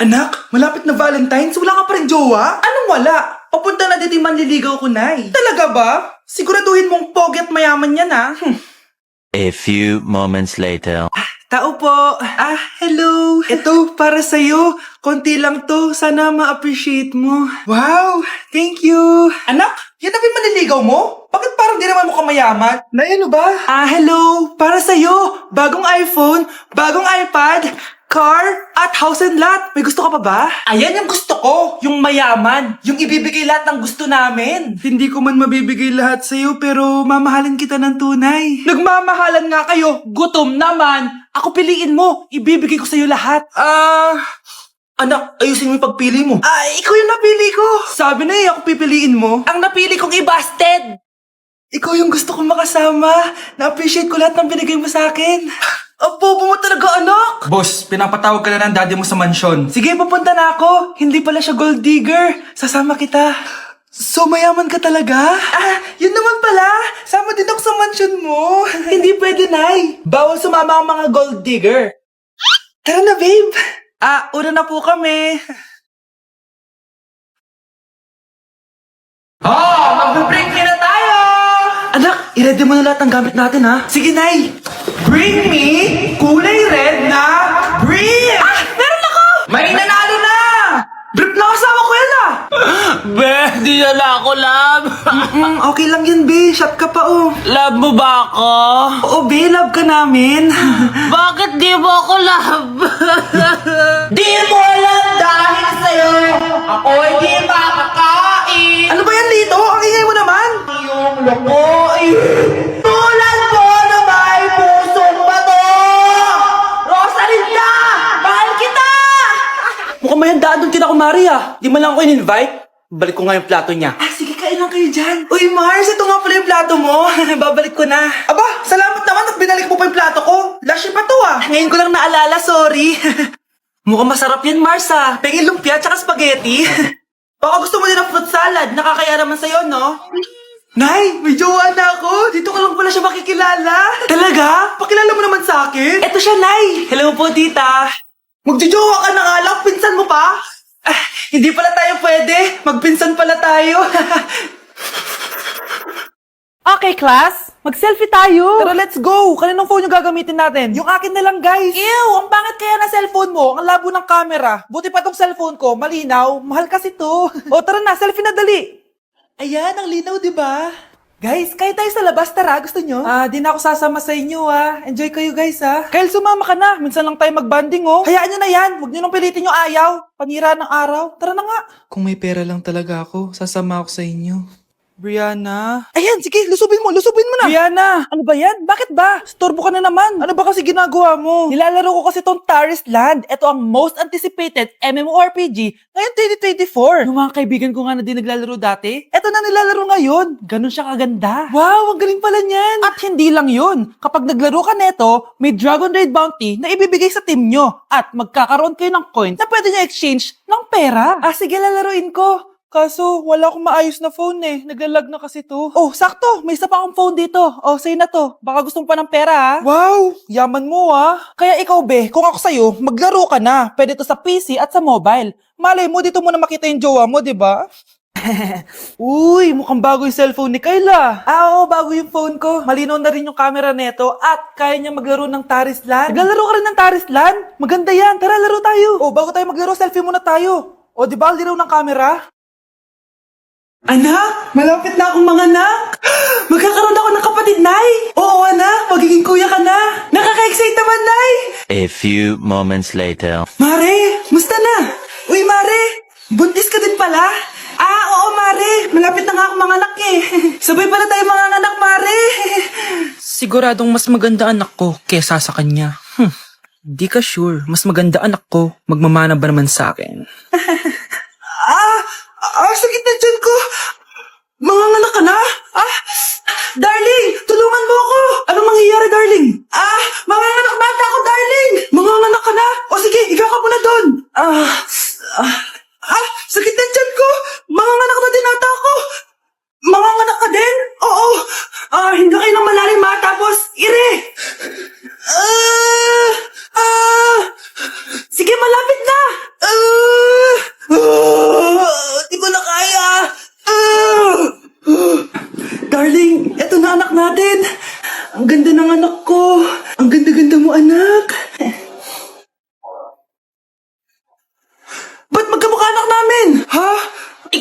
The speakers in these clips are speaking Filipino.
Anak, malapit na Valentine's, wala ka pa rin jowa? Anong wala? Papunta na dito yung manliligaw ko, Nay. Talaga ba? Siguraduhin mong pogi at mayaman yan, ha? A few moments later. Tao po. Hello. Ito, para sa'yo. Konti lang to. Sana ma-appreciate mo. Wow, thank you. Anak, yan na ba yung manliligaw mo? Bakit parang di naman mo kamayaman? Nay, ano ba? Hello. Para sa'yo. Bagong iPhone, bagong iPad, car, at house and lot. May gusto ka pa ba? Ayan yung gusto ko. Yung mayaman. Yung ibibigay lahat ng gusto namin. Hindi ko man mabibigay lahat sa'yo, pero mamahalin kita ng tunay. Nagmamahalan nga kayo. Gutom naman. Ako piliin mo. Ibibigay ko sa'yo lahat. Anak, ayusin mo yung pagpili mo. Ikaw yung napili ko. Sabi na ako pipiliin mo. Ang napili kong i-busted. Ikaw yung gusto kong makasama. Na-appreciate ko lahat ng binigay mo sa akin. Bobo mo talaga, anak! Boss, pinapatawag ka na ng daddy mo sa mansyon. Sige, papunta na ako. Hindi pala siya gold digger. Sasama kita. So, mayaman ka talaga? Yun naman pala. Sama din ako sa mansyon mo. Hindi pwede, Nay. Bawal sumama ang mga gold digger. Tara na, babe. Una na po kami. Mag-break na tayo! Anak, i-ready mo na lahat ng gamit natin, ha? Sige, Nay. Bring me kulay red na brief! Meron ako! May nanalo na! Brief na kasama ko yan, Be, di na ako, love. Okay lang yan, be. Shot ka pa, oh. Love mo ba ako? Oo, be. Love ka namin. Bakit di mo ako love? Di mo alam dahil sa'yo ako hindi makakain. Ano ba yan, Lito? Ang ingay mo naman. Yung lokoin. Tulad ko na may pusong bato. Rosalinda! Mahal kita! Mukhang may handaan doon tina ko, Maria. Di man lang ako in-invite. Balik ko nga yung plato niya. Sige, kain lang kayo dyan. Uy, Mars, ito nga pala yung plato mo. Babalik ko na. Aba, salamat naman at binalik mo pa yung plato ko. Lashi pa to, Ngayon ko lang naalala, sorry. Mukhang masarap yan, Mars, Pengin lumpia tsaka spaghetti. Baka gusto mo din ng fruit salad. Nakakaya naman sa'yo, no? Nay, may jowa na ako. Dito ka lang pala siya makikilala. Talaga? Pakilala mo naman sa akin. Eto siya, Nay. Hello po, tita. Magjojowa ka na nga lang. Pinsan mo pa? Hindi pala tayo pwede. Magpinsan pala tayo. Okay, class. Mag-selfie tayo. Tara, let's go. Kaninong phone yung gagamitin natin? Yung akin na lang, guys. Ew, ang pangit kaya na cellphone mo. Ang labo ng camera. Buti pa tong cellphone ko. Malinaw. Mahal kasi to. O, tara na. Selfie na dali. Ayan, ang linaw, di ba? Guys, kayo tayo sa labas. Tara, gusto nyo? Di na ako sasama sa inyo, Enjoy kayo, guys, Kyle, sumama ka na. Minsan lang tayo mag-banding, oh. Hayaan nyo na yan. Huwag nyo nang pilitin yung ayaw. Panira ng araw. Tara na nga. Kung may pera lang talaga ako, sasama ako sa inyo. Brianna? Ayan, sige, lusubin mo na. Brianna, ano ba yan? Bakit ba? Storbo ka na naman. Ano ba kasi ginagawa mo? Nilalaro ko kasi tong Taris Land. Ito ang most anticipated MMORPG ngayon 2024. Yung mga kaibigan ko nga na di naglalaro dati, eto na nilalaro ngayon. Ganun siya kaganda. Wow, ang galing pala niyan. At hindi lang yun. Kapag naglaro ka neto, may Dragon Raid Bounty na ibibigay sa team nyo. At magkakaroon kayo ng coins na pwede nyo exchange ng pera. Sige, lalaroin ko. Kaso, wala akong maayos na phone Naglalag na kasi to. Oh, sakto! May isa pa akong phone dito. Oh, sa'yo na to. Baka gusto mo pa ng pera, Wow! Yaman mo, Kaya ikaw, be, kung ako sa'yo, maglaro ka na. Pwede to sa PC at sa mobile. Malay mo, dito mo na makita yung jowa mo, di ba? Uy, mukhang bago yung cellphone ni Kayla. Oo, bago yung phone ko. Malinaw na rin yung camera neto at kaya niya maglaro ng Taris Land. Naglalaro ka rin ng Taris Land? Maganda yan. Tara, laro tayo. Oh, bago tayo maglaro, selfie muna tayo. O, di ba, linaw ng camera? Anak, malapit na akong mga anak. Magkakaroon ako ng kapatid, Nay. Oo, anak, magiging kuya ka na. Nakaka-excite naman, Nay. A few moments later. Mare, musta na? Uy, Mare, buntis ka din pala? Oo, Mare, malapit na nga akong mga anak Sabay pala tayo mga anak, Mare. Siguradong mas maganda anak ko kesa sa kanya. Di ka sure, mas maganda anak ko, magmamana ba naman sa akin? Sakit na dyan ko. Manganganak ka na? Darling, tulungan mo ako. Anong mangyayari, darling? Manganganak bata ako, darling. Manganganak ka na? O sige, higa ka muna doon. Sakit na dyan ko. Manganganak na din ata ako. Manganganak ka din? Oo. Hindi kayo ng malalim, tapos ire. Sige, malapit na.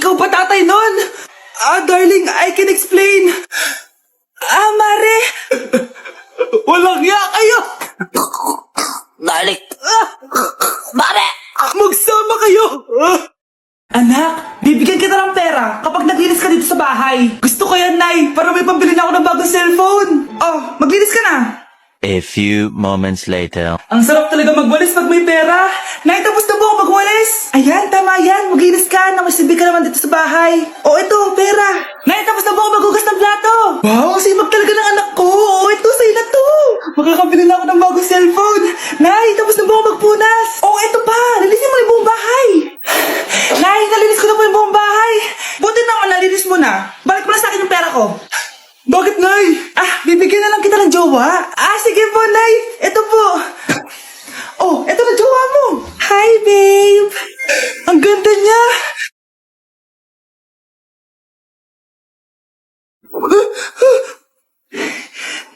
ikaw ba tatay nun? Darling, I can explain. Mare. Walang ya kayo. Balik. Mare! Magsama kayo. Anak, bibigyan kita ng pera kapag naglinis ka dito sa bahay. Gusto ko yan, Nay, para may pambili na ako ng bagong cellphone. Oh, maglinis ka na. A few moments later. Ang sarap talaga magwalis pag may pera. Nay, tapos na po ako magwalis. Ayan, tama yan. Maglinis ka na may silbi ka naman dito sa bahay. Oh, ito, pera. Nay, tapos na po ako maghugas ng plato. Wow, sipag talaga ng anak ko. Oh, ito, sa'yo na to. Makakabili na ako ng bagong cellphone. Nay, tapos na po ako magpunas. Oh, ito pa. Linisin mo yung buong bahay. Nay, nalinis ko na po yung buong bahay. Buti naman nalinis mo na. Balik mo na sa akin yung pera ko. Bakit, Nay? Bibigyan na lang kita ng jowa. Sige po, Nay. Ito po. Oh, ito na jowa mo. Hi, babe. Ang ganda niya.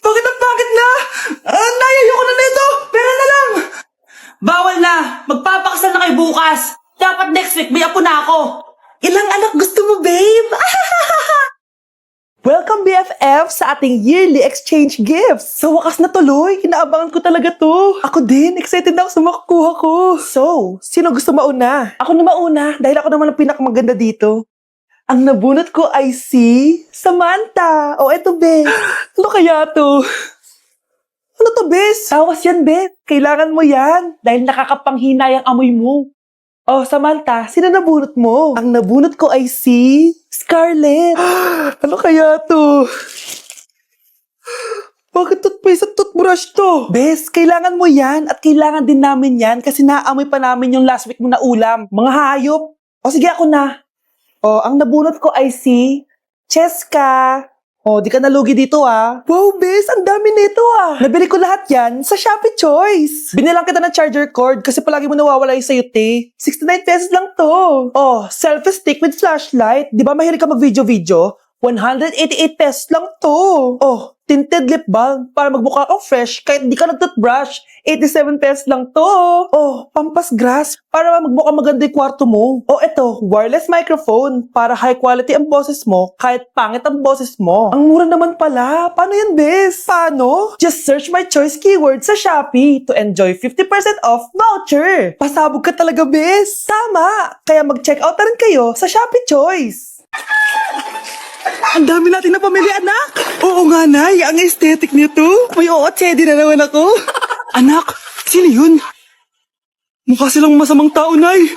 Bakit ang pangit na? Nay, ayoko na nito. Pera na lang. Bawal na. Magpapakasal na kayo bukas. Dapat next week may apo na ako. Ilang anak gusto mo, babe? Welcome BFF sa ating yearly exchange gifts. Sa wakas na tuloy, kinaabangan ko talaga to. Ako din, excited ako sa makukuha ko. So, sino gusto mauna? Ako na mauna dahil ako naman ang pinakamaganda dito. Ang nabunot ko ay si Samantha. O eto, Be. Ano kaya to? Ano to, Bes? Tawas yan, Be. Kailangan mo yan dahil nakakapanghina yung amoy mo. Oh, Samantha, sino nabunot mo? Ang nabunot ko ay si Scarlett. Ano kaya to? Bakit toothpaste at toothbrush to? Bes, kailangan mo yan at kailangan din namin yan kasi naamoy pa namin yung last week mo na ulam. Mga hayop. O sige, ako na. O, ang nabunot ko ay si Cheska. O, di ka nalugi dito Wow, Bes, ang dami nito Nabili ko lahat yan sa Shopee Choice. Binilang kita ng charger cord kasi palagi mo nawawala yung sayo, te. 69 pesos lang to. Oh, selfie stick with flashlight. Di ba mahilig ka mag-video-video? 188 pesos lang to. Oh, tinted lip balm para magmukha kang fresh kahit di ka nag-toothbrush. 87 pesos lang to. Oh, pampas grass para magmukha maganda yung kwarto mo. Oh, eto, wireless microphone para high quality ang boses mo kahit pangit ang boses mo. Ang mura naman pala. Paano yan, Bes? Paano? Just search my choice keyword sa Shopee to enjoy 50% off voucher. Pasabog ka talaga, Bes. Tama. Kaya mag-check out na rin kayo sa Shopee Choice. Ang dami natin na pamili, anak! Oo nga, Nay. Ang aesthetic nito. May ootsedi na naman ako. Anak, sino yun? Mukha silang masamang tao, Nay.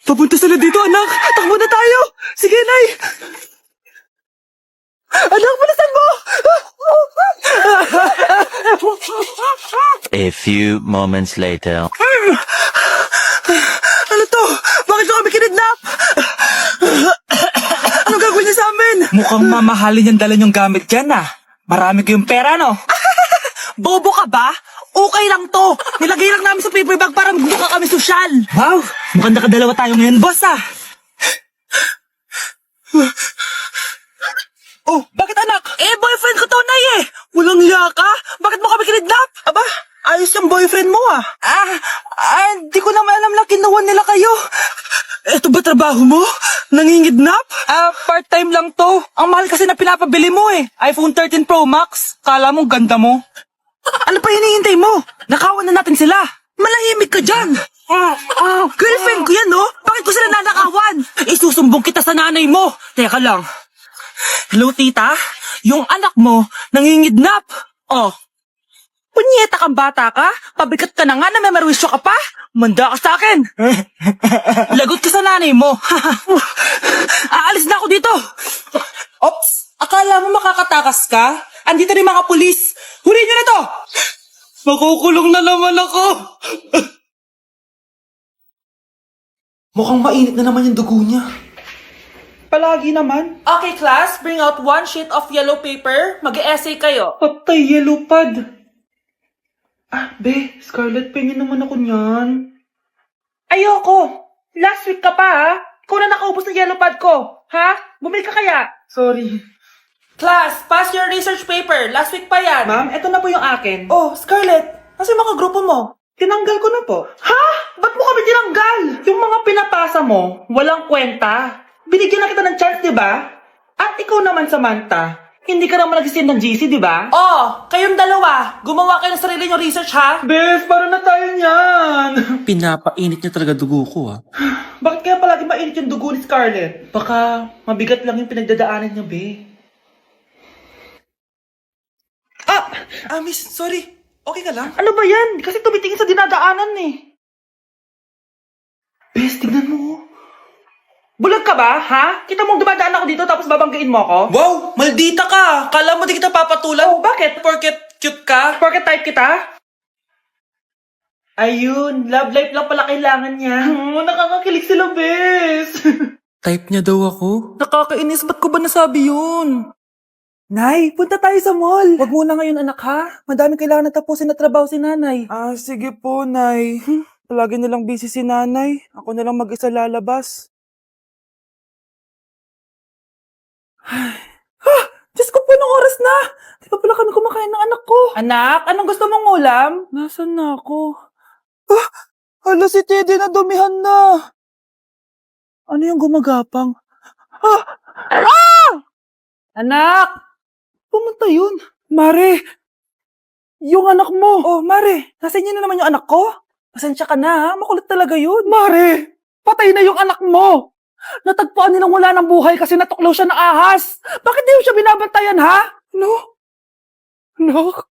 Papunta sila dito, anak. Takbo na tayo. Sige, Nay. Anak, bilisan mo! A few moments later. Ano to? Bakit ko kami kinidnap? Ano gagawin niya sa amin? Mukhang mamahalin yung dala niyong gamit dyan Marami kayong pera, no? Bobo ka ba? Okay lang to. Nilagay lang namin sa paper bag para magmukha kami sosyal. Wow! Mukhang nakadalawa tayo ngayon, boss, Oh, bakit anak? Boyfriend ko to, Nay Walang hiya ka? Bakit mo kami kinidnap? Aba, ayos yung boyfriend mo di ko naman alam na kinuha nila kayo. Ito ba trabaho mo? Nangingidnap? Part-time lang to. Ang mahal kasi na pinapabili mo iPhone 13 Pro Max. Kala mo ganda mo. Ano pa hinihintay mo? Nakawan na natin sila. Malahimik ka dyan. Girlfriend ko yan, no? Bakit ko sila nanakawan? Isusumbong kita sa nanay mo. Teka lang. Hello, tita? Yung anak mo, nangingidnap. Oh. Punyeta kang bata ka? Pabigat ka na nga na may marwisyo ka pa? Manda ka sa akin. Lagot ka sa nanay mo. Aalis na ako dito. Ops, akala mo makakatakas ka? Andito rin mga pulis. Huli nyo na to! Makukulong na naman ako. Mukhang mainit na naman yung dugo niya. Palagi naman. Okay, class, bring out one sheet of yellow paper. Mag-essay kayo. Patay, yellow pad. Be, Scarlett, pingin naman ako niyan. Ayoko. Last week ka pa, Ikaw na nakaubos ng yellow pad ko. Ha? Bumili ka kaya? Sorry. Class, pass your research paper. Last week pa yan. Ma'am, eto na po yung akin. Oh, Scarlett, nasa yung mga grupo mo? Tinanggal ko na po. Ha? Ba't mo kami tinanggal? Yung mga pinapasa mo, walang kwenta. binigyan na kita ng chance, di ba? At ikaw naman, Samantha, hindi ka naman nagsisend ng GC, di ba? Oh, kayong dalawa, gumawa kayo ng sarili nyo research ha? Bes, paano na tayo niyan? Pinapainit niya talaga dugo ko ah. Bakit kaya palagi mainit yung dugo ni Scarlett? Baka mabigat lang yung pinagdadaanan niya, be. Miss, sorry. Okay ka lang? Ano ba yan? Kasi tumitingin sa dinadaanan eh. Bes, tignan mo. Oh. Bulag ka ba, ha? Kita mong dumadaan ako dito tapos babanggain mo ako? Wow, maldita ka! Kala mo di kita papatulan? Oh, bakit? Porket cute ka? Porket type kita? Ayun, love life lang pala kailangan niya. Nakakakilig sila, bes. Type niya daw ako? Nakakainis, ba't ko ba nasabi yun? Nay, punta tayo sa mall. Wag muna ngayon, anak, ha? Madami kailangan na tapusin na trabaho si nanay. Sige po, nay. Palagi nilang busy si nanay. Ako na lang mag-isa lalabas. Diyos ko po, nung oras na. Di pa pala kami kumakain ng anak ko. Anak, anong gusto mong ulam? Nasaan na ako? Hala, si Teddy na dumihan na. Ano yung gumagapang? Anak! Pumunta yun. Mare! Yung anak mo! Oh, Mare! Nasaan yun na naman yung anak ko? Pasensya ka na, ha? Makulit talaga yun. Mare! Patay na yung anak mo! Natagpuan nilang wala ng buhay kasi natuklaw siya ng ahas. Bakit di mo siya binabantayan, ha? No? Anak?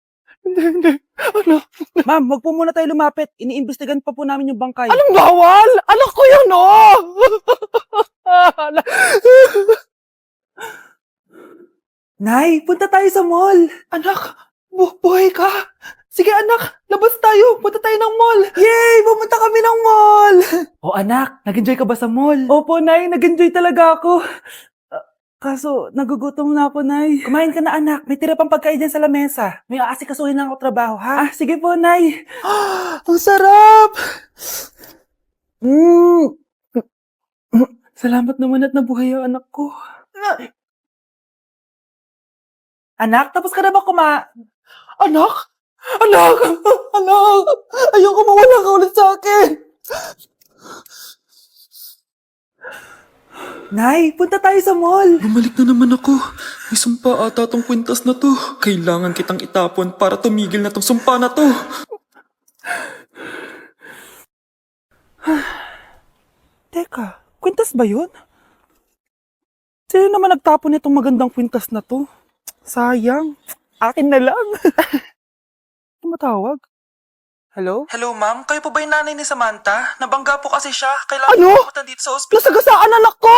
Hindi. Anak? Ma'am, wag po muna tayo lumapit. Iniimbestigan pa po namin yung bangkay. Anong bawal? Anak ko yun, oh! Nay, punta tayo sa mall. Anak, buhay ka? Sige anak, labas tayo. Punta tayo ng mall. Yay! Pumunta kami ng mall. Oh anak, nag-enjoy ka ba sa mall? Opo, Nay. Nag-enjoy talaga ako. Kaso, nagugutom na ako, Nay. Kumain ka na, anak. May tira pang pagkain dyan sa lamesa. May aasikasuhin na ako trabaho, ha? Sige po, Nay. Ang sarap! Salamat naman at nabuhay ang anak ko. Anak, tapos ka na ba Anak? Anak! Anak! Ayoko mawala ka ulit sa akin! Nay, punta tayo sa mall. Bumalik na naman ako. May sumpa ata tong kwintas na to. Kailangan kitang itapon para tumigil na tong sumpa na to. Teka, kwintas ba yun? Sino naman nagtapon itong magandang kwintas na to? Sayang. Akin na lang. Tumatawag? Hello? Hello, ma'am. Kayo po ba yung nanay ni Samantha? Nabangga po kasi siya. Kailangan Ano? pumunta dito sa ospital. Nasagasaan anak ko!